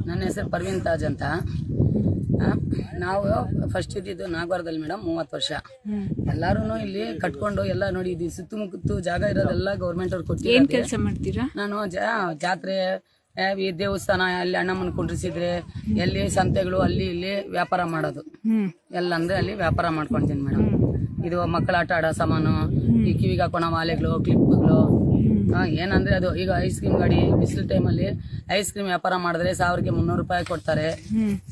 ನನ್ನ ಹೆಸರು ಪರ್ವೀನ್ ತಾಜ್ ಅಂತ. ನಾವು ಫಸ್ಟ್ ಇದ್ದಿದ್ದು ನಾಗವಾರದಲ್ಲಿ ಮೇಡಮ್ 30 ವರ್ಷ. ಎಲ್ಲಾರು ಇಲ್ಲಿ ಕಟ್ಕೊಂಡು ಎಲ್ಲ ನೋಡಿ ಇದು ಸುತ್ತಮುತ್ತ ಜಾಗ ಇರೋದೆಲ್ಲ ಗೌರ್ಮೆಂಟ್ ಅವ್ರು ಕೊಟ್ಟಿದ್ದಾರೆ. ಏನ್ ಕೆಲಸ ಮಾಡ್ತೀರಾ? ನಾನು ಜಾತ್ರೆ ಈ ದೇವಸ್ಥಾನ ಅಲ್ಲಿ ಅಣ್ಣಮ್ಮನ ಕುಂಡ್ರಿಸಿದ್ರೆ ಎಲ್ಲಿ ಸಂತೆಗಳು ಅಲ್ಲಿ ಇಲ್ಲಿ ವ್ಯಾಪಾರ ಮಾಡೋದು ಎಲ್ಲ ಅಂದ್ರೆ ಅಲ್ಲಿ ವ್ಯಾಪಾರ ಮಾಡ್ಕೊಂತೀನಿ ಮೇಡಮ್. ಇದು ಮಕ್ಕಳ ಆಟ ಆಡೋ ಸಾಮಾನು, ಈ ಕಿವಿಗೆ ಹಾಕೋಣ ಮಾಲೆಗಳು, ಕ್ಲಿಪ್ಗಳು, ಏನಂದ್ರೆ ಅದು ಈಗ ಐಸ್ ಕ್ರೀಮ್ ಗಾಡಿ ಬಿಸಿಲು ಟೈಮಲ್ಲಿ ಐಸ್ ಕ್ರೀಮ್ ವ್ಯಾಪಾರ ಮಾಡಿದ್ರೆ 1300 ರೂಪಾಯಿ ಕೊಡ್ತಾರೆ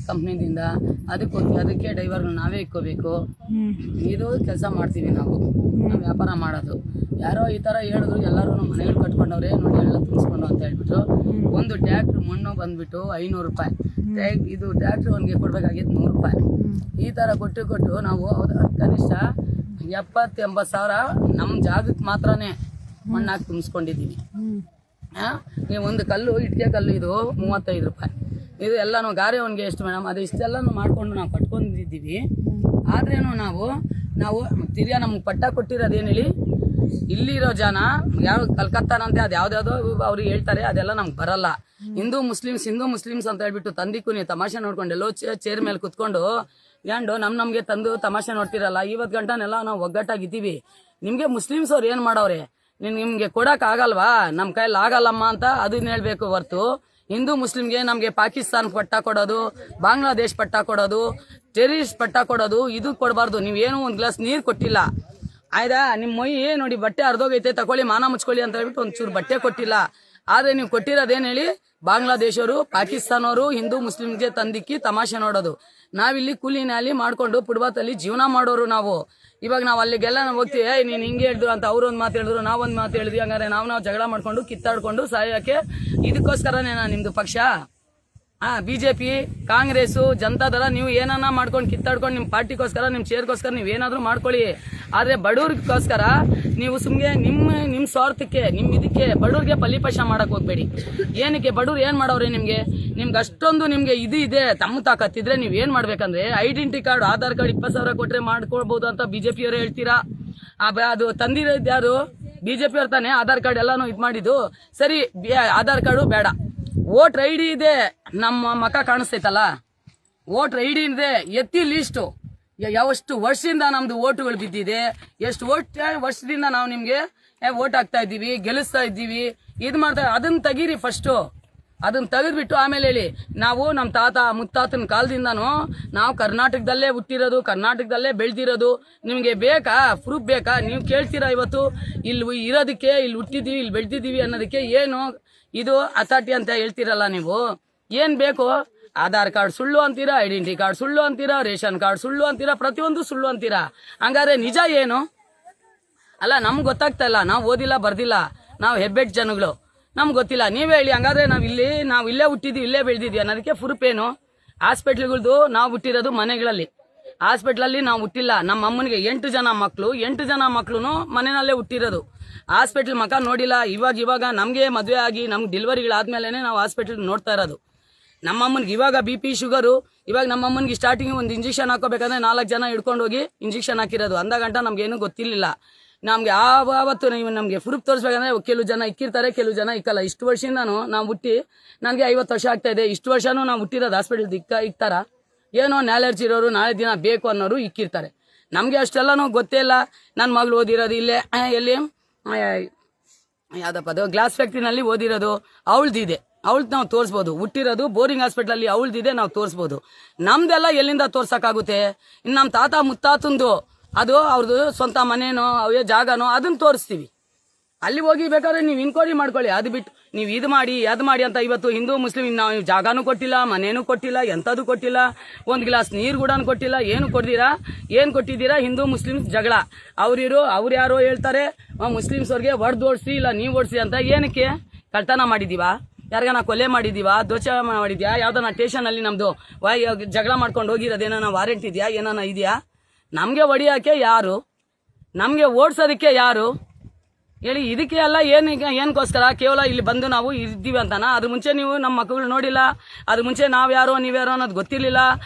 ಕಂಪ್ನಿದಿಂದ. ಅದಕ್ಕೆ ಡ್ರೈವರ್ಗಳು ನಾವೇ ಇಕ್ಕೋಬೇಕು. ಇದು ಕೆಲಸ ಮಾಡ್ತೀವಿ ನಾವು ವ್ಯಾಪಾರ ಮಾಡೋದು. ಯಾರೋ ಈ ತರ ಹೇಳಿದ್ರು, ಎಲ್ಲರೂ ಮನೆಗಳು ಕಟ್ಕೊಂಡವ್ರೆ ನೋಡಿ ಎಲ್ಲ ತುಂಬಿಸ್ಕೊಂಡು ಅಂತ ಹೇಳ್ಬಿಟ್ಟು ಒಂದು ಟ್ರ್ಯಾಕ್ಟರ್ ಮಣ್ಣು ಬಂದ್ಬಿಟ್ಟು 500 ರೂಪಾಯಿ, ಇದು ಟ್ರ್ಯಾಕ್ಟರ್ ಒಂದಿಗೆ ಕೊಡ್ಬೇಕಾಗಿತ್ತು 100 ರೂಪಾಯಿ. ಈ ತರ ಕೊಟ್ಟು ನಾವು ಕನಿಷ್ಠ 70-80 ಸಾವಿರ ನಮ್ಮ ಜಾಗಕ್ಕೆ ಮಾತ್ರನೇ ಮಣ್ಣಾಗಿ ತುಂಬಿಸ್ಕೊಂಡಿದ್ದೀವಿ. ಒಂದು ಕಲ್ಲು ಇಟ್ಟಿಗೆ ಕಲ್ಲು ಇದು 35 ರೂಪಾಯಿ. ಇದು ಎಲ್ಲಾನು ಗಾರೆ ಅವನಿಗೆ ಎಷ್ಟು ಮೇಡಮ್, ಅದು ಇಷ್ಟೆಲ್ಲಾನು ಮಾಡ್ಕೊಂಡು ನಾವು ಕಟ್ಕೊಂಡಿದ್ದೀವಿ. ಆದ್ರೇನು ನಾವು ತಿರ್ಗಾ ನಮ್ಗೆ ಪಟ್ಟ ಕೊಟ್ಟಿರೋದೇನು ಹೇಳಿ, ಇಲ್ಲಿರೋ ಜನ ಯಾವ ಕಲ್ಕತ್ತಾನಂತೆ ಅದು ಯಾವ್ದಾವ್ದೋ ಅವ್ರಿಗೆ ಹೇಳ್ತಾರೆ, ಅದೆಲ್ಲ ನಮ್ಗೆ ಬರಲ್ಲ. ಹಿಂದೂ ಮುಸ್ಲಿಮ್ಸ್ ಅಂತ ಹೇಳ್ಬಿಟ್ಟು ತಂದಿಕ್ಕೂ ನೀವು ತಮಾಷೆ ನೋಡ್ಕೊಂಡು ಎಲ್ಲೋ ಚೇರ್ ಮೇಲೆ ಕುತ್ಕೊಂಡು ಗಂಡು ನಮ್ಗೆ ತಂದು ತಮಾಷೆ ನೋಡ್ತಿರಲ್ಲ. ಇವತ್ತು ಗಂಟನೆಲ್ಲ ನಾವು ಒಗ್ಗಟ್ಟಾಗಿದ್ದೀವಿ. ನಿಮ್ಗೆ ಮುಸ್ಲಿಮ್ಸ್ ಅವ್ರು ಏನ್ ಮಾಡವ್ರೆ, ನಿಮ್ಗೆ ಕೊಡಕ್ ಆಗಲ್ವಾ, ನಮ್ ಕೈಯಲ್ಲಿ ಆಗಲ್ಲಮ್ಮ ಅಂತ ಅದನ್ನ ಹೇಳ್ಬೇಕು ಹೊರ್ತು ಹಿಂದೂ ಮುಸ್ಲಿಮ್ಗೆ ನಮ್ಗೆ ಪಾಕಿಸ್ತಾನ ಪಟ್ಟ ಕೊಡೋದು, ಬಾಂಗ್ಲಾದೇಶ್ ಪಟ್ಟ ಕೊಡೋದು, ಟೆರರಿಸ್ಟ್ ಪಟ್ಟ ಕೊಡೋದು ಇದು ಕೊಡಬಾರ್ದು. ನೀವೇನು ಒಂದ್ ಗ್ಲಾಸ್ ನೀರು ಕೊಟ್ಟಿಲ್ಲ ಆಯ್ತಾ, ನಿಮ್ ಮೈ ನೋಡಿ ಬಟ್ಟೆ ಅರ್ಧೋಗೈತೆ ತಗೊಳ್ಳಿ ಮಾನ ಮುಚ್ಕೊಳ್ಳಿ ಅಂತ ಹೇಳ್ಬಿಟ್ಟು ಒಂಚೂರು ಬಟ್ಟೆ ಕೊಟ್ಟಿಲ್ಲ. ಆದ್ರೆ ನೀವು ಕೊಟ್ಟಿರೋದೇನ್ ಹೇಳಿ, ಬಾಂಗ್ಲಾದೇಶವರು ಪಾಕಿಸ್ತಾನವರು ಹಿಂದೂ ಮುಸ್ಲಿಮ್ಗೆ ತಂದಿಕ್ಕಿ ತಮಾಷೆ ನೋಡೋದು. ನಾವಿಲ್ಲಿ ಕೂಲಿ ನಾಲಿ ಮಾಡ್ಕೊಂಡು ಫುಟ್ಬಾತಲ್ಲಿ ಜೀವನ ಮಾಡೋರು ನಾವು. ಇವಾಗ ನಾವು ಅಲ್ಲಿಗೆಲ್ಲ ಹೋಗ್ತೀವಿ, ನೀನ್ ಹಿಂಗೆ ಹೇಳಿದ್ರು ಅಂತ ಅವ್ರೊಂದ್ ಮಾತು ಹೇಳಿದ್ರು, ನಾವೊಂದ್ ಮಾತು ಹೇಳಿದ್ವಿ. ಹಂಗಾರೆ ನಾವು ಜಗಳ ಮಾಡ್ಕೊಂಡು ಕಿತ್ತಾಡ್ಕೊಂಡು ಸಾಯಕ್ಕೆ ಇದಕ್ಕೋಸ್ಕರನೇನಾ ನಿಮ್ದು ಪಕ್ಷ? ಬಿಜೆಪಿ, ಕಾಂಗ್ರೆಸ್, ಜನತಾದಳ ನೀವು ಏನನ್ನ ಮಾಡ್ಕೊಂಡು ಕಿತ್ತಾಡ್ಕೊಂಡು ನಿಮ್ ಪಾರ್ಟಿಗೋಸ್ಕರ ನಿಮ್ ಚೇರ್ಗೋಸ್ಕರ ನೀವ್ ಏನಾದ್ರು ಮಾಡ್ಕೊಳ್ಳಿ. ಆದ್ರೆ ಬಡವ್ರಿಗೋಸ್ಕರ ನೀವು ಸುಮ್ಗೆ ನಿಮ್ ಸ್ವಾರ್ಥಕ್ಕೆ ಇದಕ್ಕೆ ಬಡವ್ರಿಗೆ ಫಲಿಪಶ ಮಾಡಕ್ ಹೋಗ್ಬೇಡಿ. ಏನಕ್ಕೆ ಬಡವ್ರು ಏನ್ ಮಾಡವ್ರೆ ನಿಮ್ಗೆ ಅಷ್ಟೊಂದು ನಿಮ್ಗೆ ಇದೆ ತಮ್ಮ ತಾಕತ್ತಿದ್ರೆ ನೀವ್ ಏನ್ ಮಾಡ್ಬೇಕಂದ್ರೆ ಐಡೆಂಟಿ ಕಾರ್ಡ್, ಆಧಾರ್ ಕಾರ್ಡ್ 20,000 ಕೊಟ್ರೆ ಮಾಡ್ಕೊಳ್ಬಹುದು ಅಂತ ಬಿಜೆಪಿ ಅವರೇ ಹೇಳ್ತೀರಾ. ಅದು ತಂದಿರೋದು ಯಾರು? ಬಿಜೆಪಿ ಅವ್ರ ತಾನೆ ಆಧಾರ್ ಕಾರ್ಡ್ ಎಲ್ಲಾನು ಇದ್ ಮಾಡಿದ್ದು. ಸರಿ, ಆಧಾರ್ ಕಾರ್ಡು ಬೇಡ, ವೋಟರ್ ಐಡಿ ಇದೆ, ನಮ್ಮ ಮಕ ಕಾಣಿಸ್ತೈತಲ್ಲ, ವೋಟರ್ ಐಡಿ ಇದೆ, ಎತ್ತಿ ಲಿಸ್ಟು ಎಷ್ಟು ವರ್ಷದಿಂದ ನಮ್ದು ಓಟುಗಳು ಬಿದ್ದಿದೆ, ಎಷ್ಟು ವರ್ಷದಿಂದ ನಾವು ನಿಮ್ಗೆ ವೋಟ್ ಹಾಕ್ತಾ ಇದ್ದೀವಿ, ಗೆಲ್ಲಿಸ್ತಾ ಇದ್ದೀವಿ, ಇದು ಮಾಡ್ತಾ, ಅದನ್ನ ತೆಗೀರಿ ಫಸ್ಟು. ಅದನ್ನ ತೆಗೆದ್ಬಿಟ್ಟು ಆಮೇಲೆ ಹೇಳಿ, ನಾವು ನಮ್ಮ ತಾತ ಮುತ್ತಾತನ ಕಾಲದಿಂದನೂ ನಾವು ಕರ್ನಾಟಕದಲ್ಲೇ ಹುಟ್ಟಿರೋದು, ಕರ್ನಾಟಕದಲ್ಲೇ ಬೆಳೆದಿರೋದು, ನಿಮಗೆ ಬೇಕಾ ಪ್ರೂಫ್ ಬೇಕಾ? ನೀವು ಕೇಳ್ತೀರಾ ಇವತ್ತು ಇಲ್ಲಿ ಇರೋದಕ್ಕೆ, ಇಲ್ಲಿ ಹುಟ್ಟಿದೀವಿ, ಇಲ್ಲಿ ಬೆಳೆದಿದ್ದೀವಿ ಅನ್ನೋದಕ್ಕೆ ಏನು ಇದು ಅಥಾರಿಟಿ ಅಂತ ಹೇಳ್ತೀರಲ್ಲ ನೀವು, ಏನ್ ಬೇಕು? ಆಧಾರ್ ಕಾರ್ಡ್ ಸುಳ್ಳು ಅಂತೀರಾ, ಐಡೆಂಟಿ ಕಾರ್ಡ್ ಸುಳ್ಳು ಅಂತೀರಾ, ರೇಷನ್ ಕಾರ್ಡ್ ಸುಳ್ಳು ಅಂತೀರಾ, ಪ್ರತಿಯೊಂದು ಸುಳ್ಳು ಅಂತೀರಾ. ಹಂಗಾರೆ ನಿಜ ಏನು? ಅಲ್ಲ, ನಮ್ಗೆ ಗೊತ್ತಾಗ್ತಾ ಇಲ್ಲ, ನಾವು ಓದಿಲ್ಲ ಬರ್ದಿಲ್ಲ, ನಾವು ಹೆಬ್ಬೆಟ್ ಜನಗಳು, ನಮ್ಗೆ ಗೊತ್ತಿಲ್ಲ. ನೀವೇ ಹೇಳಿ ಹಂಗಾದ್ರೆ ನಾವು ಇಲ್ಲೇ ಹುಟ್ಟಿದ್ವಿ, ಇಲ್ಲೇ ಬೆಳೆದಿದ್ವಿ ಅನ್ನೋದಕ್ಕೆ ಪ್ರೂಫ್ ಏನು? ಹಾಸ್ಪಿಟ್ಲ್ಗಳದ್ದು ನಾವು ಹುಟ್ಟಿರೋದು ಮನೆಗಳಲ್ಲಿ, ಹಾಸ್ಪಿಟ್ಲಲ್ಲಿ ನಾವು ಹುಟ್ಟಿಲ್ಲ. ನಮ್ಮ ಅಮ್ಮನಿಗೆ 8 ಜನ ಮಕ್ಕಳು ಮನೆಯಲ್ಲೇ ಹುಟ್ಟಿರೋದು. ಹಾಸ್ಪಿಟ್ಲ್ ಮಕ ನೋಡಿಲ್ಲ. ಇವಾಗ ನಮ್ಗೆ ಮದುವೆ ಆಗಿ ನಮ್ಗೆ ಡೆಲಿವರಿಗಳಾದ್ಮೇಲೆ ನಾವು ಹಾಸ್ಪಿಟ್ಲ್ ನೋಡ್ತಾ ಇರೋದು. ನಮ್ಮಮ್ಮನಿಗೆ ಇವಾಗ BP ಶುಗರು. ಇವಾಗ ನಮ್ಮಮ್ಮನಿಗೆ ಸ್ಟಾರ್ಟಿಂಗ್ ಒಂದು ಇಂಜೆಕ್ಷನ್ ಹಾಕೋಬೇಕಂದ್ರೆ 4 ಜನ ಹಿಡ್ಕೊಂಡು ಹೋಗಿ ಇಂಜೆಕ್ಷನ್ ಹಾಕಿರೋದು. ಅಂದಾಗಂಟ ನಮ್ಗೇನು ಗೊತ್ತಿರ್ಲಿಲ್ಲ. ನಮ್ಗೆ ಆವತ್ತು ನಮ್ಗೆ ಪ್ರೂಫ್ ತೋರಿಸ್ಬೇಕಂದ್ರೆ ಕೆಲವು ಜನ ಇಕ್ಕಿರ್ತಾರೆ, ಕೆಲವು ಜನ ಇಕ್ಕಲ್ಲ. ಇಷ್ಟು ವರ್ಷದಿಂದಾನು ನಾವು ಹುಟ್ಟಿ ನನಗೆ 50 ವರ್ಷ ಆಗ್ತಾ ಇದೆ. ಇಷ್ಟು ವರ್ಷನೂ ನಾವು ಹುಟ್ಟಿರೋದು ಹಾಸ್ಪಿಟಲ್ ಇಕ್ತಾರ? ಏನೋ ನಾಲೆಡ್ಜ್ ಇರೋರು ನಾಳೆ ದಿನ ಬೇಕು ಅನ್ನೋರು ಇಕ್ಕಿರ್ತಾರೆ. ನಮ್ಗೆ ಅಷ್ಟೆಲ್ಲನೂ ಗೊತ್ತೇ ಇಲ್ಲ. ನನ್ನ ಮಗಳು ಓದಿರೋದು ಇಲ್ಲೇ ಎಲ್ಲಿ ಯಾವ್ದಪ್ಪ ಅದು ಗ್ಲಾಸ್ ಫ್ಯಾಕ್ಟ್ರಿನಲ್ಲಿ ಓದಿರೋದು, ಅವಳ್ದಿದೆ, ಅವಳ್ದು ನಾವು ತೋರಿಸ್ಬೋದು. ಹುಟ್ಟಿರೋದು ಬೋರಿಂಗ್ ಹಾಸ್ಪಿಟಲ್ ಅಲ್ಲಿ ಅವಳ್ದಿದೆ, ನಾವು ತೋರಿಸ್ಬೋದು. ನಮ್ದೆಲ್ಲ ಎಲ್ಲಿಂದ ತೋರ್ಸಕ್ಕಾಗುತ್ತೆ? ಇನ್ನು ನಮ್ಮ ತಾತ ಮುತ್ತಾತಂದು ಅದು ಅವ್ರದ್ದು ಸ್ವಂತ ಮನೇನೋ ಅವೇ ಜಾಗನೋ ಅದನ್ನ ತೋರಿಸ್ತೀವಿ. ಅಲ್ಲಿ ಹೋಗಿ ಬೇಕಾದ್ರೆ ನೀವು ಇನ್ಕ್ವೈರಿ ಮಾಡ್ಕೊಳ್ಳಿ. ಅದು ಬಿಟ್ಟು ನೀವು ಇದು ಮಾಡಿ ಅದು ಮಾಡಿ ಅಂತ ಇವತ್ತು ಹಿಂದೂ ಮುಸ್ಲಿಂ ನಾವು ಜಾಗನೂ ಕೊಟ್ಟಿಲ್ಲ, ಮನೇನೂ ಕೊಟ್ಟಿಲ್ಲ, ಎಂಥದ್ದು ಕೊಟ್ಟಿಲ್ಲ, ಒಂದು ಗ್ಲಾಸ್ ನೀರು ಕೂಡ ಕೊಟ್ಟಿಲ್ಲ. ಏನು ಕೊಟ್ಟಿದ್ದೀರಾ? ಹಿಂದೂ ಮುಸ್ಲಿಮ್ಸ್ ಜಗಳ. ಅವ್ರು ಯಾರೋ ಹೇಳ್ತಾರೆ ಮುಸ್ಲಿಮ್ಸ್ ಅವ್ರಿಗೆ ಹೊಡೆದು ಓಡಿಸಿ, ಇಲ್ಲ ನೀವು ಓಡಿಸಿ ಅಂತ. ಏನಕ್ಕೆ? ಕಳ್ತನ ಮಾಡಿದೀವಾ? ಯಾರಿಗಾನ ಕೊಲೆ ಮಾಡಿದೀವಾ? ದೋಷ ಮಾಡಿದ್ಯಾ? ಯಾವ್ದಾನ ಸ್ಟೇಷನ್ ಅಲ್ಲಿ ನಮ್ದು ಜಗಳ ಮಾಡ್ಕೊಂಡು ಹೋಗಿರೋದೇನ ವಾರೆಂಟ್ ಇದೆಯಾ? ಏನಾನ ಇದೆಯಾ? ನಮ್ಗೆ ಹೊಡಿಯೋಕೆ ಯಾರು? ನಮ್ಗೆ ಓಡಿಸೋದಕ್ಕೆ ಯಾರು ಹೇಳಿ? ಇದಕ್ಕೆ ಎಲ್ಲ ಏನಕ್ಕೋಸ್ಕರ? ಕೇವಲ ಇಲ್ಲಿ ಬಂದು ನಾವು ಇದ್ದೀವಿ ಅಂತಾನ? ಅದ್ರ ಮುಂಚೆ ನೀವು ನಮ್ಮ ಮಕ್ಕಳು ನೋಡಿಲ್ಲ, ಅದ್ರ ಮುಂಚೆ ನಾವ್ಯಾರೋ ನೀವ್ಯಾರೋ ಅನ್ನೋದು ಗೊತ್ತಿರ್ಲಿಲ್ಲ.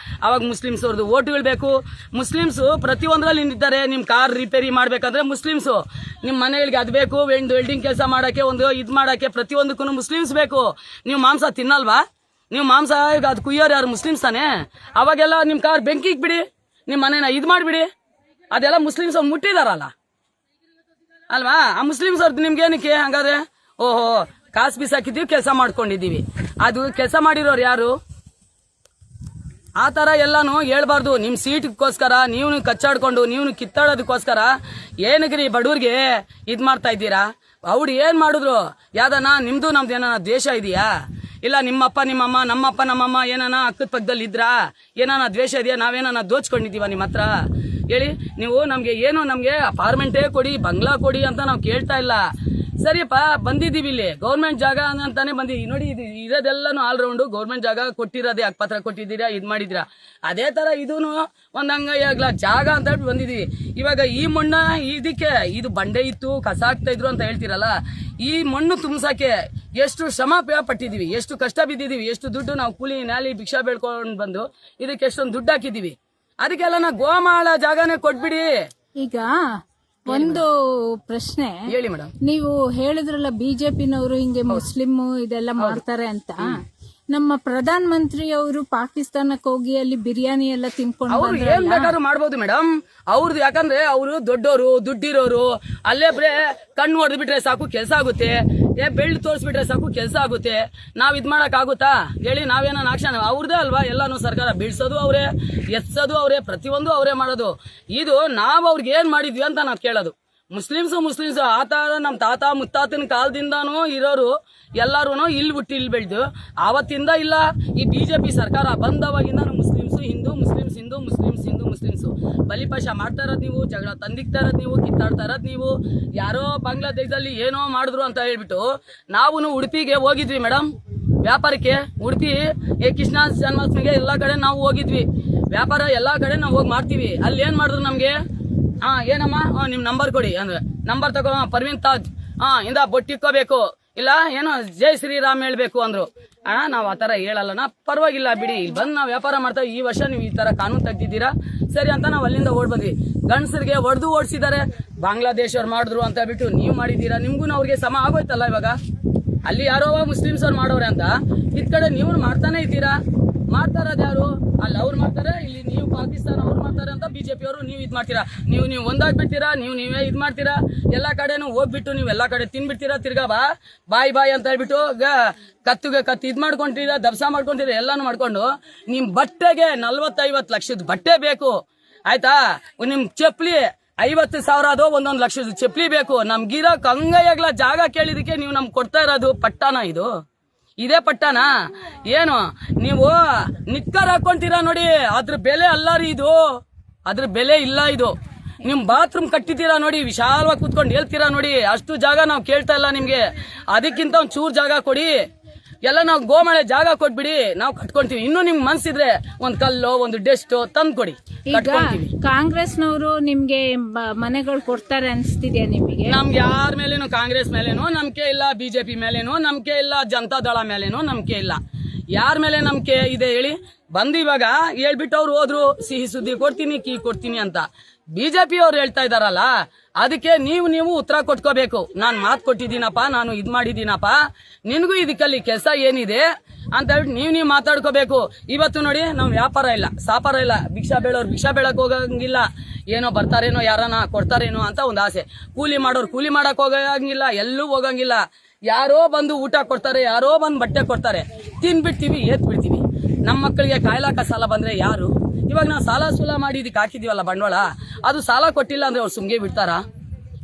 ಅವಾಗ ಮುಸ್ಲಿಮ್ಸ್ ಅವ್ರದ್ದು ಓಟುಗಳು ಬೇಕು. ಮುಸ್ಲಿಮ್ಸು ಪ್ರತಿಯೊಂದರಲ್ಲಿ ನಿಂತಿದ್ದಾರೆ. ನಿಮ್ಮ ಕಾರ್ ರಿಪೇರಿ ಮಾಡ್ಬೇಕಂದ್ರೆ ಮುಸ್ಲಿಮ್ಸು, ನಿಮ್ಮ ಮನೆಗಳಿಗೆ ಅದು ಬೇಕು, ವೆಲ್ಡಿಂಗ್ ಕೆಲಸ ಮಾಡೋಕ್ಕೆ, ಒಂದು ಇದು ಮಾಡೋಕ್ಕೆ, ಪ್ರತಿಯೊಂದಕ್ಕೂ ಮುಸ್ಲಿಮ್ಸ್ ಬೇಕು. ನೀವು ಮಾಂಸ ತಿನ್ನಲ್ವಾ? ನೀವು ಮಾಂಸ ಈಗ ಅದು ಕುಯ್ಯೋರು ಯಾರು ಮುಸ್ಲಿಮ್ಸ್ ತಾನೆ. ಅವಾಗೆಲ್ಲ ನಿಮ್ಮ ಕಾರ್ ಬೆಂಕಿಗೆ ಬಿಡಿ, ನಿಮ್ಮ ಮನೇನ ಇದು ಮಾಡಿಬಿಡಿ, ಅದೆಲ್ಲ ಮುಸ್ಲಿಮ್ಸ್ ಅವ್ರು ಮುಟ್ಟಿದಾರಲ್ಲ ಅಲ್ವಾ. ಆ ಮುಸ್ಲಿಮ್ಸ್ ಅವ್ರದ್ದು ನಿಮ್ಗೆ ಏನಕ್ಕೆ ಹಂಗಾದ್ರೆ? ಓಹೋ ಕಾಸು ಬಿಸಾಕಿದ್ದೀವಿ, ಕೆಲಸ ಮಾಡ್ಕೊಂಡಿದ್ದೀವಿ. ಅದು ಕೆಲಸ ಮಾಡಿರೋರು ಯಾರು? ಆ ಥರ ಎಲ್ಲಾನು ಹೇಳ್ಬಾರ್ದು. ನಿಮ್ಮ ಸೀಟ್ಗೋಸ್ಕರ ನೀವು ಕಚ್ಚಾಡ್ಕೊಂಡು ನೀವು ಕಿತ್ತಾಡೋದಕ್ಕೋಸ್ಕರ ಏನಕ್ರಿ ಬಡವ್ರಿಗೆ ಇದು ಮಾಡ್ತಾ ಇದ್ದೀರಾ? ಅವ್ರು ಏನು ಮಾಡಿದ್ರು? ಯಾವ್ದನ ನಿಮ್ದು ನಮ್ದು ಏನಾನ ದ್ವೇಷ ಇದೆಯಾ? ಇಲ್ಲ ನಿಮ್ಮಪ್ಪ ನಿಮ್ಮಮ್ಮ ನಮ್ಮಪ್ಪ ನಮ್ಮಮ್ಮ ಏನಾನ ಅಕ್ಕದ ಪಕ್ಕದಲ್ಲಿ ಇದ್ರಾ? ಏನಾನ ದ್ವೇಷ ಇದೆಯಾ? ನಾವೇನಾನ ದೋಚ್ಕೊಂಡಿದ್ದೀವ ನಿಮ್ಮ ಹತ್ರ? ಹೇಳಿ. ನೀವು ನಮಗೆ ಏನು ನಮಗೆ ಅಪಾರ್ಟ್ಮೆಂಟೇ ಕೊಡಿ, ಬಂಗ್ಲಾ ಕೊಡಿ ಅಂತ ನಾವು ಕೇಳ್ತಾ ಇಲ್ಲ. ಸರಿಯಪ್ಪ, ಬಂದಿದ್ದೀವಿ ಇಲ್ಲಿ ಗೌರ್ಮೆಂಟ್ ಜಾಗ ಅಂತಾನೆ ಬಂದಿದ್ದೀವಿ. ನೋಡಿ ಇದು ಇರೋದೆಲ್ಲನೂ ಆಲ್ರೌಂಡು ಗೌರ್ಮೆಂಟ್ ಜಾಗ ಕೊಟ್ಟಿರೋದೇ, ಪತ್ರ ಕೊಟ್ಟಿದ್ದೀರಾ, ಇದು ಮಾಡಿದ್ದೀರಾ. ಅದೇ ಥರ ಇದೂ ಒಂದು ಹಂಗಾಗ್ಲ ಜಾಗ ಅಂತ ಹೇಳಿ ಬಂದಿದ್ದೀವಿ. ಇವಾಗ ಈ ಮಣ್ಣ ಇದಕ್ಕೆ ಇದು ಬಂಡೆ ಇತ್ತು, ಕಸ ಹಾಕ್ತಾ ಇದ್ರು ಅಂತ ಹೇಳ್ತೀರಲ್ಲ, ಈ ಮಣ್ಣು ತುಂಬಿಸೋಕ್ಕೆ ಎಷ್ಟು ಶ್ರಮ ಪಟ್ಟಿದ್ದೀವಿ, ಎಷ್ಟು ಕಷ್ಟ ಬಿದ್ದಿದ್ದೀವಿ, ಎಷ್ಟು ದುಡ್ಡು ನಾವು ಕೂಲಿ ನಾಲಿ ಭಿಕ್ಷಾ ಬೇಡ್ಕೊಂಡು ಬಂದು ಇದಕ್ಕೆ ಎಷ್ಟೊಂದು ದುಡ್ಡು ಹಾಕಿದ್ದೀವಿ. ಅದಕ್ಕೆಲ್ಲ ನಾ ಗೋಮಾಳ ಜಾಗನೇ ಕೊಟ್ಬಿಡಿ. ಈಗ ಒಂದು ಪ್ರಶ್ನೆ ಹೇಳಿ ಮೇಡಮ್. ನೀವು ಹೇಳಿದ್ರಲ್ಲ ಬಿಜೆಪಿನವರು ಹಿಂಗೆ ಮುಸ್ಲಿಂ ಇದೆಲ್ಲ ಮಾಡ್ತಾರೆ ಅಂತ. ನಮ್ಮ ಪ್ರಧಾನ ಮಂತ್ರಿ ಅವರು ಪಾಕಿಸ್ತಾನಕ್ಕೆ ಹೋಗಿ ಅಲ್ಲಿ ಬಿರಿಯಾನಿ ಎಲ್ಲ ತಿನ್ಕೊಂಡು ಅವ್ರು ಏನ್ ಬೇಕಾದ್ರೂ ಮಾಡ್ಬೋದು ಮೇಡಮ್ ಅವ್ರದ್ದು. ಯಾಕಂದ್ರೆ ಅವರು ದೊಡ್ಡವರು, ದುಡ್ಡಿರೋರು. ಅಲ್ಲೇ ಬರೇ ಕಣ್ಣು ಹೊಡೆದು ಬಿಟ್ರೆ ಸಾಕು ಕೆಲಸ ಆಗುತ್ತೆ, ಬೆಳ್ಳು ತೋರಿಸ್ಬಿಟ್ರೆ ಸಾಕು ಕೆಲಸ ಆಗುತ್ತೆ. ನಾವ್ ಇದ್ ಮಾಡಕ್ ಆಗುತ್ತಾ ಹೇಳಿ? ನಾವೇನೋ ಆಕ್ಷನ್ ಅವ್ರದೇ ಅಲ್ವಾ? ಎಲ್ಲಾನು ಸರ್ಕಾರ ಬೀಳ್ಸೋದು ಅವರೇ, ಎತ್ಸೋದು ಅವರೇ, ಪ್ರತಿಯೊಂದು ಅವರೇ ಮಾಡೋದು. ಇದು ನಾವ್ ಅವ್ರಿಗೆ ಏನ್ ಮಾಡಿದ್ವಿ ಅಂತ ನಾವ್ ಕೇಳೋದು. ಮುಸ್ಲಿಮ್ಸ್ ಆ ತರ ನಮ್ಮ ತಾತ ಮುತ್ತಾತನ ಕಾಲದಿಂದಾನು ಇರೋರು ಎಲ್ಲಾರು ಇಲ್ಲಿ ಹುಟ್ಟಿ ಇಲ್ಲಿ ಬೆಳೆದು ಆವತ್ತಿಂದ ಇಲ್ಲ. ಈ ಬಿಜೆಪಿ ಸರ್ಕಾರ ಬಂದವಾಗಿಂದ Muslims Hindu, Muslims Hindu, Muslims Hindu, Muslims ಬಲಿಪಶ ಮಾಡ್ತಾ ಇರೋದು ನೀವು, ಜಗಳ ತಂದಿಕ್ತಾ ಇರೋದು ನೀವು, ಕಿತ್ತಾಡ್ತಾ ಇರೋದು ನೀವು. ಯಾರೋ ಬಾಂಗ್ಲಾದೇಶದಲ್ಲಿ ಏನೋ ಮಾಡಿದ್ರು ಅಂತ ಹೇಳ್ಬಿಟ್ಟು ನಾವು ಉಡುಪಿಗೆ ಹೋಗಿದ್ವಿ ಮೇಡಮ್ ವ್ಯಾಪಾರಕ್ಕೆ. ಉಡುಪಿ ಕೃಷ್ಣ ಜನ್ಮಾಷ್ಟಮಿಗೆ ಎಲ್ಲ ಕಡೆ ನಾವು ಹೋಗಿದ್ವಿ ವ್ಯಾಪಾರ, ಎಲ್ಲ ಕಡೆ ನಾವು ಹೋಗಿ ಮಾಡ್ತೀವಿ. ಅಲ್ಲಿ ಏನ್ ಮಾಡಿದ್ರು ನಮ್ಗೆ? ಏನಮ್ಮ ನಿಮ್ ನಂಬರ್ ಕೊಡಿ ಅಂದ್ರೆ ನಂಬರ್ ತಗೋ, ಪರ್ವೀನ್ ತಾಜ್ ಇಂದ ಬೊಟ್ಟಿಕ್ಕೋಬೇಕು, ಇಲ್ಲ ಏನೋ ಜೈ ಶ್ರೀರಾಮ್ ಹೇಳ್ಬೇಕು ಅಂದ್ರು. ನಾವ್ ಆತರ ಹೇಳಲ್ಲ. ಪರವಾಗಿಲ್ಲ ಬಿಡಿ, ಇಲ್ಲಿ ಬಂದು ನಾವ್ ವ್ಯಾಪಾರ ಮಾಡ್ತಾವೆ. ಈ ವರ್ಷ ನೀವು ಈ ತರ ಕಾನೂನು ತೆಗ್ದಿದ್ದೀರಾ ಸರಿ ಅಂತ ನಾವ್ ಅಲ್ಲಿಂದ ಓಡ್ ಬಂದ್ವಿ. ಗಂಡಸರಿಗೆ ಹೊಡೆದು ಓಡಿಸಿದ್ದಾರೆ, ಬಾಂಗ್ಲಾದೇಶ್ ಅವ್ರು ಮಾಡಿದ್ರು ಅಂತ ಬಿಟ್ಟು ನೀವು ಮಾಡಿದ್ದೀರಾ. ನಿಮ್ಗೂ ಅವ್ರಿಗೆ ಸಮ ಆಗೋಯ್ತಲ್ಲ. ಇವಾಗ ಅಲ್ಲಿ ಯಾರೋ ಮುಸ್ಲಿಮ್ಸ್ ಅವ್ರು ಮಾಡೋರೆ ಅಂತ ಇದ್ ಕಡೆ ನೀವು ಮಾಡ್ತಾನೆ ಇದ್ದೀರಾ. ಮಾಡ್ತಾ ಇರೋದು ಯಾರು? ಅಲ್ಲಿ ಅವ್ರು ಮಾಡ್ತಾರೆ, ಇಲ್ಲಿ ನೀವು ಪಾಕಿಸ್ತಾನ ಅವ್ರು ಮಾಡ್ತಾರೆ ಅಂತ ಬಿಜೆಪಿ ಅವರು ನೀವು ಇದ್ ಮಾಡ್ತೀರಾ. ನೀವು ಒಂದಾಗ್ಬಿಡ್ತೀರಾ, ನೀವೇ ಇದ್ ಮಾಡ್ತೀರಾ. ಎಲ್ಲಾ ಕಡೆನೂ ಹೋಗ್ಬಿಟ್ಟು ನೀವು ಎಲ್ಲಾ ಕಡೆ ತಿನ್ಬಿಡ್ತೀರಾ. ತಿರ್ಗಾ ಬಾಯ್ ಅಂತ ಹೇಳ್ಬಿಟ್ಟು ಕತ್ತು ಇದ್ ಮಾಡ್ಕೊಂತೀರಾ, ದಬ್ಸ ಮಾಡ್ಕೊಂತೀರಾ, ಎಲ್ಲಾನು ಮಾಡ್ಕೊಂಡು ನಿಮ್ ಬಟ್ಟೆಗೆ 40-50 ಲಕ್ಷದ ಬಟ್ಟೆ ಬೇಕು ಆಯ್ತಾ. ನಿಮ್ ಚಪ್ಪಲಿ 50,000 ಅದು, 1 ಲಕ್ಷದ ಚಪ್ಪಲಿ ಬೇಕು. ನಮ್ಗಿರೋ ಕಂಗಯ್ಯಾಗ್ಲ ಜಾಗ ಕೇಳಿದಕ್ಕೆ ನೀವು ನಮ್ಗೆ ಕೊಡ್ತಾ ಇರೋದು ಪಟ್ಟಾನ? ಇದು ಇದೇ ಪಟ್ಟಣ ಏನು? ನೀವು ನಿಕ್ಕರ್ ಹಾಕೊಂತೀರಾ ನೋಡಿ, ಅದ್ರ ಬೆಲೆ ಅಲ್ಲ ರೀ ಇದು, ಅದ್ರ ಬೆಲೆ ಇಲ್ಲ ಇದು. ನಿಮ್ ಬಾತ್ರೂಮ್ ಕಟ್ಟಿದ್ದೀರಾ ನೋಡಿ, ವಿಶಾಲವಾಗಿ ಕೂತ್ಕೊಂಡು ಹೇಳ್ತೀರಾ ನೋಡಿ, ಅಷ್ಟು ಜಾಗ ನಾವು ಕೇಳ್ತಾ ಇಲ್ಲ ನಿಮ್ಗೆ. ಅದಕ್ಕಿಂತ ಒಂದ್ ಚೂರ್ ಜಾಗ ಕೊಡಿ. ಎಲ್ಲ ನಾವು ಗೋಮಾಳೆ ಜಾಗ ಕೊಟ್ಬಿಡಿ, ನಾವು ಕಟ್ಕೊಂತೀವಿ. ಇನ್ನು ನಿಮ್ ಮನ್ಸಿದ್ರೆ ಒಂದ್ ಕಲ್ಲು, ಒಂದು ಡೆಸ್ಟ್ ತಂದ್ ಕೊಡಿ, ಕಟ್ಕೊಂತೀವಿ. ಕಾಂಗ್ರೆಸ್ನವರು ನಿಮ್ಗೆ ಮನೆಗಳು ಕೊಡ್ತಾರೆ ಅನ್ಸ್ತಿದ್ಯಾ ನಿಮಗೆ? ನಮ್ಗೆ ಯಾರ ಮೇಲೇನು ಕಾಂಗ್ರೆಸ್ ಮೇಲೇನು ನಂಬಿಕೆ ಇಲ್ಲ, ಬಿಜೆಪಿ ಮೇಲೇನು ನಂಬಿಕೆ ಇಲ್ಲ, ಜನತಾ ದಳ ಮೇಲೇನು ನಂಬಿಕೆ ಇಲ್ಲ. ಯಾರ ಮೇಲೆ ನಂಬಿಕೆ ಇದೆ ಹೇಳಿ? ಬಂದು ಇವಾಗ ಹೇಳ್ಬಿಟ್ಟು ಅವ್ರು ಹೋದ್ರು, ಸಿಹಿ ಸುದ್ದಿ ಕೊಡ್ತೀನಿ, ಕೀ ಕೊಡ್ತೀನಿ ಅಂತ. ಬಿಜೆಪಿ ಅವ್ರು ಹೇಳ್ತಾ ಇದಾರಲ್ಲ, ಅದಕ್ಕೆ ನೀವು ಉತ್ತರ ಕೊಟ್ಕೋಬೇಕು. ನಾನ್ ಮಾತು ಕೊಟ್ಟಿದ್ದೀನಪ್ಪ, ನಾನು ಇದ್ ಮಾಡಿದ್ದೀನಪ್ಪ, ನಿನ್ಗೂ ಇದಕ್ಕಲ್ಲಿ ಕೆಲಸ ಏನಿದೆ ಅಂತ ಹೇಳ್ಬಿಟ್ಟು ನೀವು ಮಾತಾಡ್ಕೋಬೇಕು. ಇವತ್ತು ನೋಡಿ ನಮ್ ವ್ಯಾಪಾರ ಇಲ್ಲ, ಸಾಪಾರ ಇಲ್ಲ, ಭಿಕ್ಷಾ ಬೇಳಕ್ ಹೋಗಂಗಿಲ್ಲ. ಏನೋ ಬರ್ತಾರೇನೋ, ಯಾರನ್ನ ಕೊಡ್ತಾರೇನೋ ಅಂತ ಒಂದು ಆಸೆ. ಕೂಲಿ ಮಾಡೋರು ಕೂಲಿ ಮಾಡಕ್ ಹೋಗಂಗಿಲ್ಲ, ಎಲ್ಲೂ ಹೋಗಂಗಿಲ್ಲ. ಯಾರೋ ಬಂದು ಊಟ ಕೊಡ್ತಾರೆ, ಯಾರೋ ಬಂದು ಬಟ್ಟೆ ಕೊಡ್ತಾರೆ, ತಿನ್ಬಿಡ್ತೀವಿ, ಬಿಡ್ತೀವಿ. ನಮ್ಮ ಮಕ್ಕಳಿಗೆ ಕಾಯ್ಲಾಕ ಸಾಲ ಬಂದ್ರೆ ಯಾರು? ಇವಾಗ ನಾವು ಸಾಲ ಸೂಲ ಮಾಡಿ ಇದಕ್ಕೆ ಹಾಕಿದೀವಲ್ಲ ಬಂಡವಾಳ, ಅದು ಸಾಲ ಕೊಟ್ಟಿಲ್ಲ ಅಂದ್ರೆ ಅವ್ರು ಸುಮ್ಗೆ ಬಿಡ್ತಾರ?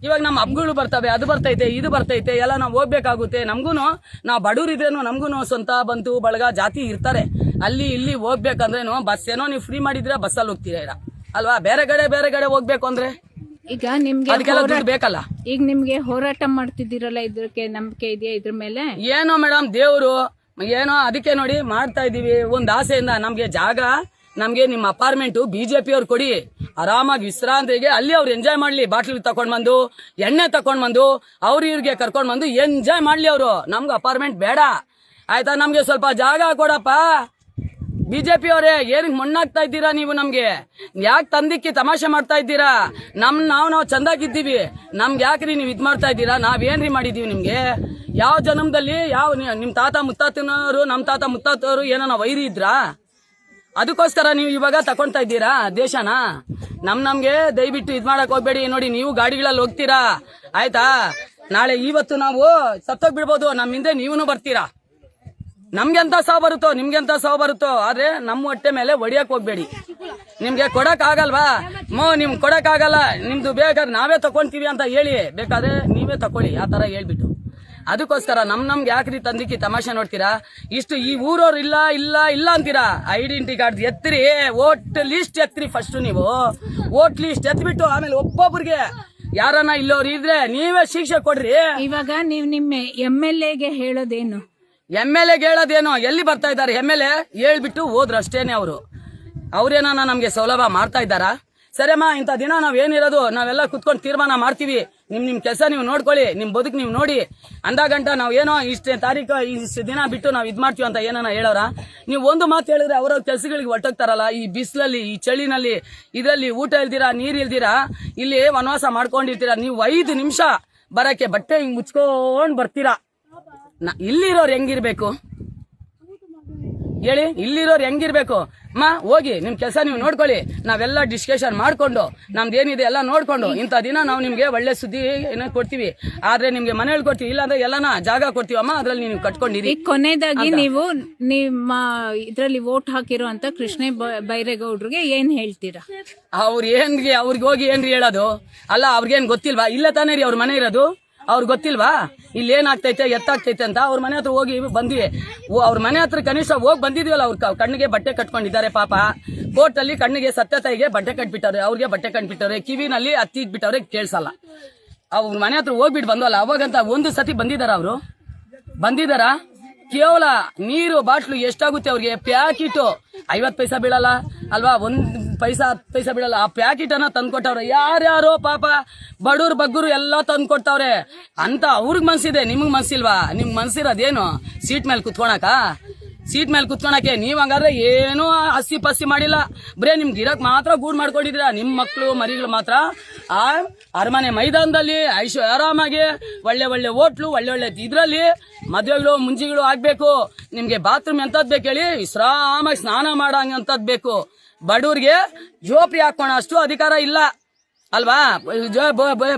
ಇವಾಗ ನಮ್ಮ ಹಬ್ಬಗಳು ಬರ್ತವೆ, ಅದು ಬರ್ತೈತೆ, ಇದು ಬರ್ತೈತೆ, ಎಲ್ಲ ನಾವು ಹೋಗ್ಬೇಕಾಗುತ್ತೆ. ನಮ್ಗೂನು ನಾವು ಬಡವರಿದ್ರೇನು ನಮ್ಗೂನು ಸ್ವಂತ ಬಂತು ಬಳಗ ಜಾತಿ ಇರ್ತಾರೆ. ಅಲ್ಲಿ ಇಲ್ಲಿ ಹೋಗ್ಬೇಕಂದ್ರೇನು ಬಸ್ ಏನೋ ನೀವು ಫ್ರೀ ಮಾಡಿದ್ರೆ ಬಸ್ಸಲ್ಲಿ ಹೋಗ್ತೀರಾ ಅಲ್ವಾ? ಬೇರೆ ಕಡೆ ಹೋಗ್ಬೇಕು ಅಂದ್ರೆ ಈಗ ನಿಮ್ಗೆ ಅದಕ್ಕೆಲ್ಲ ದುಡ್ಡು ಬೇಕಲ್ಲ. ಈಗ ನಿಮ್ಗೆ ಹೋರಾಟ ಮಾಡ್ತಿದ್ದೀರಲ್ಲ, ಇದಕ್ಕೆ ನಂಬಿಕೆ ಇದೆಯಾ ಇದ್ರ ಮೇಲೆ? ಏನೋ ಮೇಡಮ್, ದೇವ್ರು ಏನೋ ಅದಕ್ಕೆ ನೋಡಿ ಮಾಡ್ತಾ ಇದೀವಿ ಒಂದು ಆಸೆಯಿಂದ. ನಮ್ಗೆ ಜಾಗ, ನಮ್ಗೆ ನಿಮ್ಮ ಅಪಾರ್ಟ್ಮೆಂಟ್ ಬಿಜೆಪಿ ಅವ್ರು ಕೊಡಿ, ಆರಾಮಾಗಿ ವಿಶ್ರಾಂತಿಗೆ ಅಲ್ಲಿ ಅವ್ರು ಎಂಜಾಯ್ ಮಾಡ್ಲಿ. ಬಾಟ್ಲಿ ತಕೊಂಡ್ ಬಂದು, ಎಣ್ಣೆ ತಕೊಂಡ್ ಬಂದು, ಇವ್ರಿಗೆ ಕರ್ಕೊಂಡ್ ಬಂದು ಎಂಜಾಯ್ ಮಾಡ್ಲಿ ಅವರು. ನಮ್ಗೆ ಅಪಾರ್ಟ್ಮೆಂಟ್ ಬೇಡ ಆಯ್ತಾ? ನಮ್ಗೆ ಸ್ವಲ್ಪ ಜಾಗ ಕೊಡಪ್ಪ. ಬಿಜೆಪಿ ಅವರೇ ಏನಕ್ಕೆ ಮಣ್ಣಾಗ್ತಾ ಇದ್ದೀರಾ ನೀವು? ನಮ್ಗೆ ಯಾಕೆ ತಂದಿಕ್ಕಿ ತಮಾಷೆ ಮಾಡ್ತಾ ಇದ್ದೀರಾ? ನಾವು ಚಂದಾಗಿದ್ದೀವಿ, ನಮ್ಗೆ ಯಾಕ್ರಿ ನೀವು ಇದ್ ಮಾಡ್ತಾ ಇದ್ದೀರಾ? ನಾವೇನ್ರಿ ಮಾಡಿದೀವಿ ನಿಮ್ಗೆ? ಯಾವ ಜನ್ಮದಲ್ಲಿ ನಿಮ್ ತಾತ ಮುತ್ತಾತನವರು ನಮ್ ತಾತ ಮುತ್ತಾತವರು ಏನೋ ವೈರಿ ಇದ್ರಾ? ಅದಕ್ಕೋಸ್ಕರ ನೀವು ಇವಾಗ ತಕೊಂತಾ ಇದ್ದೀರಾ ದೇಶನ? ನಮ್ಗೆ ದಯವಿಟ್ಟು ಇದ್ ಮಾಡಕ್ ಹೋಗ್ಬೇಡಿ. ನೋಡಿ, ನೀವು ಗಾಡಿಗಳಲ್ಲಿ ಹೋಗ್ತೀರಾ ಆಯ್ತಾ? ನಾಳೆ ಇವತ್ತು ನಾವು ಸತ್ತೋಗ್ ಬಿಡ್ಬೋದು, ನಮ್ಮ ಹಿಂದೆ ನೀವೂ ಬರ್ತೀರಾ. ನಮ್ಗೆಂತ ಸಾವು ಬರುತ್ತೋ, ನಿಮ್ಗೆಂತ ಸಾವು ಬರುತ್ತೋ, ಆದ್ರೆ ನಮ್ಮ ಹೊಟ್ಟೆ ಮೇಲೆ ಹೊಡಿಯಕ್ ಹೋಗ್ಬೇಡಿ. ನಿಮ್ಗೆ ಕೊಡಕ್ ಆಗಲ್ವಾ? ನಿಮ್ಗೆ ಕೊಡಕ್ ಆಗಲ್ಲ, ನಿಮ್ದು ಬೇಕಾದ್ರೆ ನಾವೇ ತಕೊಂತೀವಿ ಅಂತ ಹೇಳಿ, ಬೇಕಾದ್ರೆ ನೀವೇ ತಕೊಳ್ಳಿ ಆ ತರ ಹೇಳ್ಬಿಟ್ಟು. ಅದಕ್ಕೋಸ್ಕರ ನಮ್ಗೆ ಯಾಕ್ರಿ ತಂದಿಕ್ಕಿ ತಮಾಷೆ ನೋಡ್ತೀರಾ? ಇಷ್ಟು ಈ ಊರವ್ರು ಇಲ್ಲ ಇಲ್ಲ ಇಲ್ಲ ಅಂತೀರಾ. ಐಡೆಂಟಿ ಕಾರ್ಡ್ ಎತ್ತಿರಿ, ವೋಟ್ ಲಿಸ್ಟ್ ಎತ್ತಿರಿ. ಫಸ್ಟ್ ನೀವು ವೋಟ್ ಲಿಸ್ಟ್ ಎತ್ಬಿಟ್ಟು ಆಮೇಲೆ ಒಬ್ಬೊಬ್ರಿಗೆ ಯಾರನ್ನ ಇಲ್ಲೋರು ಇದ್ರೆ ನೀವೇ ಶಿಕ್ಷೆ ಕೊಡ್ರಿ. ಇವಾಗ ನೀವು ನಿಮ್ಮ MLA ಗೆ ಹೇಳೋದೇನು? MLA ಗೆ ಹೇಳೋದೇನು? ಎಲ್ಲಿ ಬರ್ತಾ ಇದ್ದಾರೆ MLA? ಹೇಳ್ಬಿಟ್ಟು ಹೋದ್ರು ಅಷ್ಟೇನೆ. ಅವ್ರೇನ ನಮ್ಗೆ ಸೌಲಭ್ಯ ಮಾಡ್ತಾ ಇದ್ದಾರಾ? ಸರಿಯಮ್ಮ, ಇಂಥ ದಿನ ನಾವೇನಿರೋದು ನಾವೆಲ್ಲ ಕುತ್ಕೊಂಡು ತೀರ್ಮಾನ ಮಾಡ್ತೀವಿ. ನಿಮ್ ಕೆಲಸ ನೀವು ನೋಡ್ಕೊಳ್ಳಿ, ನಿಮ್ ಬದುಕು ನೀವು ನೋಡಿ. ಅಂದಾಗಂಟ ನಾವ್ ಏನೋ ಇಷ್ಟೇ ತಾರೀಕು ಇಷ್ಟು ದಿನ ಬಿಟ್ಟು ನಾವ್ ಇದ್ ಮಾಡ್ತೀವಿ ಅಂತ ಏನಾನ ಹೇಳೋರ? ನೀವು ಒಂದು ಮಾತು ಹೇಳಿದ್ರೆ ಅವ್ರ ಕೆಲ್ಸಗಳಿಗೆ ಹೊಟ್ಟೋಗ್ತಾರಲ್ಲ. ಈ ಬಿಸಿಲಲ್ಲಿ, ಈ ಚಳಿನಲ್ಲಿ, ಇದರಲ್ಲಿ ಊಟ ಇಲ್ದಿರಾ, ನೀರ್ ಇಲ್ದಿರಾ, ಇಲ್ಲಿ ವನವಾಸ ಮಾಡ್ಕೊಂಡಿರ್ತೀರಾ. ನೀವು 5 ನಿಮಿಷ ಬರಕ್ಕೆ ಬಟ್ಟೆ ಹಿಂಗ್ ಮುಚ್ಕೊಂಡ್ ಬರ್ತೀರಾ. ಇಲ್ಲಿರೋರು ಹೆಂಗಿರ್ಬೇಕು ಹೇಳಿ? ಇಲ್ಲಿರೋರು ಹೆಂಗಿರ್ಬೇಕು? ಹೋಗಿ ನಿಮ್ ಕೆಲಸ ನೀವು ನೋಡ್ಕೊಳ್ಳಿ. ನಾವೆಲ್ಲ ಡಿಸ್ಕಷನ್ ಮಾಡ್ಕೊಂಡು ನಮ್ದೇನಿದೆ ಎಲ್ಲ ನೋಡ್ಕೊಂಡು ಇಂಥ ದಿನ ನಾವು ನಿಮ್ಗೆ ಒಳ್ಳೆ ಸುದ್ದಿ ಏನೋ ಕೊಡ್ತೀವಿ. ಆದ್ರೆ ನಿಮ್ಗೆ ಮನೆಯಲ್ಲಿ ಕೊಡ್ತೀವಿ, ಇಲ್ಲಾಂದ್ರೆ ಎಲ್ಲಾನ ಜಾಗ ಕೊಡ್ತೀವಮ್ಮ, ಅದ್ರಲ್ಲಿ ನೀವು ಕಟ್ಕೊಂಡಿರಿ. ಕೊನೆಯದಾಗಿ ನೀವು ನಿಮ್ಮ ಇದ್ರಲ್ಲಿ ವೋಟ್ ಹಾಕಿರುವಂತ ಕೃಷ್ಣ ಬೈರೇಗೌಡ್ರಿಗೆ ಏನ್ ಹೇಳ್ತೀರಾ? ಅವ್ರಿಗೆ ಹೋಗಿ ಏನ್ರಿ ಹೇಳೋದು? ಅಲ್ಲ, ಅವ್ರಿಗೇನ್ ಗೊತ್ತಿಲ್ವಾ? ಇಲ್ಲೇ ತಾನೇ ರೀ ಅವ್ರ ಮನೆ ಇರೋದು. ಅವ್ರಿಗೆ ಗೊತ್ತಿಲ್ವಾ ಇಲ್ಲಿ ಏನಾಗ್ತೈತೆ ಎತ್ತಾಗ್ತೈತೆ ಅಂತ? ಅವ್ರ ಮನೆ ಹತ್ರ ಹೋಗಿ ಬಂದ್ವಿ. ಅವ್ರ ಮನೆ ಹತ್ರ ಕನಿಷ್ಠ ಹೋಗಿ ಬಂದಿದ್ವಲ್ಲ. ಅವ್ರ ಕಣ್ಣಿಗೆ ಬಟ್ಟೆ ಕಟ್ಕೊಂಡಿದ್ದಾರೆ ಪಾಪ. ಕೋರ್ಟ್ ಅಲ್ಲಿ ಕಣ್ಣಿಗೆ ಸತ್ಯತಾಯಿಗೆ ಬಟ್ಟೆ ಕಟ್ಬಿಟ್ಟವ್ರೆ, ಅವ್ರಿಗೆ ಬಟ್ಟೆ ಕಟ್ಬಿಟ್ಟವ್ರೆ, ಕಿವಿನಲ್ಲಿ ಹತ್ತಿಟ್ಬಿಟ್ಟವ್ರೆ, ಕೇಳ್ಸಲ್ಲ. ಅವ್ರ ಮನೆ ಹತ್ರ ಹೋಗ್ಬಿಟ್ಟು ಬಂದ್ವಲ್ಲ, ಅವಾಗಂತ ಒಂದು ಸತಿ ಬಂದಿದಾರ? ಕೇವಲ ನೀರು ಬಾಟ್ಲು ಎಷ್ಟಾಗುತ್ತೆ ಅವ್ರಿಗೆ? ಪ್ಯಾಕೆಟ್ 50 ಪೈಸಾ ಬೀಳಲ್ಲ ಅಲ್ವಾ? 1 ಪೈಸಾ 10 ಪೈಸಾ ಬೀಳಲ್ಲ. ಆ ಪ್ಯಾಕೆಟ್ ಅನ್ನ ತಂದ್ಕೊಟ್ಟವ್ರೆ. ಯಾರ್ಯಾರೋ ಪಾಪ ಬಡವ್ರು ಬಗ್ಗರು ಎಲ್ಲ ತಂದ್ಕೊಡ್ತಾವ್ರೆ ಅಂತ ಅವ್ರಿಗೆ ಮನ್ಸಿದೆ, ನಿಮಗ್ ಮನ್ಸಿಲ್ವಾ? ನಿಮ್ಗೆ ಮನ್ಸಿರೋದೇನು? ಸೀಟ್ ಮೇಲೆ ಕುತ್ಕೊಳಕ್ಕೆ. ನೀವ್ ಹಂಗಾದ್ರೆ ಏನೂ ಹಸಿ ಪಸಿ ಮಾಡಿಲ್ಲ, ಬರೇ ನಿಮ್ಗೆ ಇರಕ್ ಮಾತ್ರ ಗೂಡ್ ಮಾಡ್ಕೊಂಡಿದ್ದೀರಾ. ನಿಮ್ ಮಕ್ಳು ಮರಿಗಳು ಮಾತ್ರ ಆ ಅರಮನೆ ಮೈದಾನದಲ್ಲಿ ಆರಾಮಾಗಿ ಒಳ್ಳೆ ಹೋಟ್ಲು, ಒಳ್ಳೆ ಇದ್ರಲ್ಲಿ ಮದುವೆಗಳು ಮುಂಜಿಗಳು ಆಗ್ಬೇಕು. ನಿಮ್ಗೆ ಬಾತ್ರೂಮ್ ಎಂತದ್ ಬೇಕು ಹೇಳಿ? ವಿಶ್ರಾಮಾಗಿ ಸ್ನಾನ ಮಾಡಂತದ್ ಬೇಕು. ಬಡವ್ರಿಗೆ ಜೋಪ್ರಿ ಹಾಕೋಣ ಅಷ್ಟು ಅಧಿಕಾರ ಇಲ್ಲ ಅಲ್ವಾ?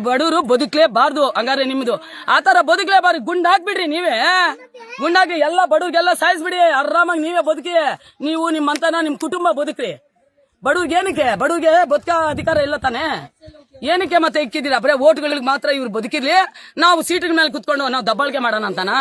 ಬಡವರು ಬದುಕ್ಲೇಬಾರ್ದು. ಹಂಗಾರೆ ನಿಮ್ದು ಆತರ ಬದುಕ್ಲೇಬಾರ್ದು. ಗುಂಡ್ ಹಾಕ್ಬಿಡ್ರಿ ನೀವೇ. ಗುಂಡಾಗಿ ಎಲ್ಲ ಬಡವ್ರಿಗೆಲ್ಲ ಸಾಯಿಸ್ಬಿಡಿ. ಆರಾಮಾಗಿ ನೀವೇ ಬದುಕಿ. ನೀವು ನಿಮ್ಮಂತನ ನಿಮ್ ಕುಟುಂಬ ಬದುಕ್ರಿ. ಬಡವ್ರಿಗೆ ಏನಕ್ಕೆ? ಬಡವ್ರಿಗೆ ಬದುಕ ಅಧಿಕಾರ ಇಲ್ಲ ತಾನೆ? ಏನಕ್ಕೆ ಮತ್ತೆ ಇಕ್ಕಿದ್ದೀರಾ? ಬರೀ ಓಟ್ಗಳಿಗೆ ಮಾತ್ರ ಇವ್ರು ಬದುಕಿರ್ಲಿ, ನಾವು ಸೀಟಿನ ಮೇಲೆ ಕುತ್ಕೊಂಡು ನಾವು ದಬ್ಬಾಳಿಕೆ ಮಾಡೋಣ ಅಂತನಾ?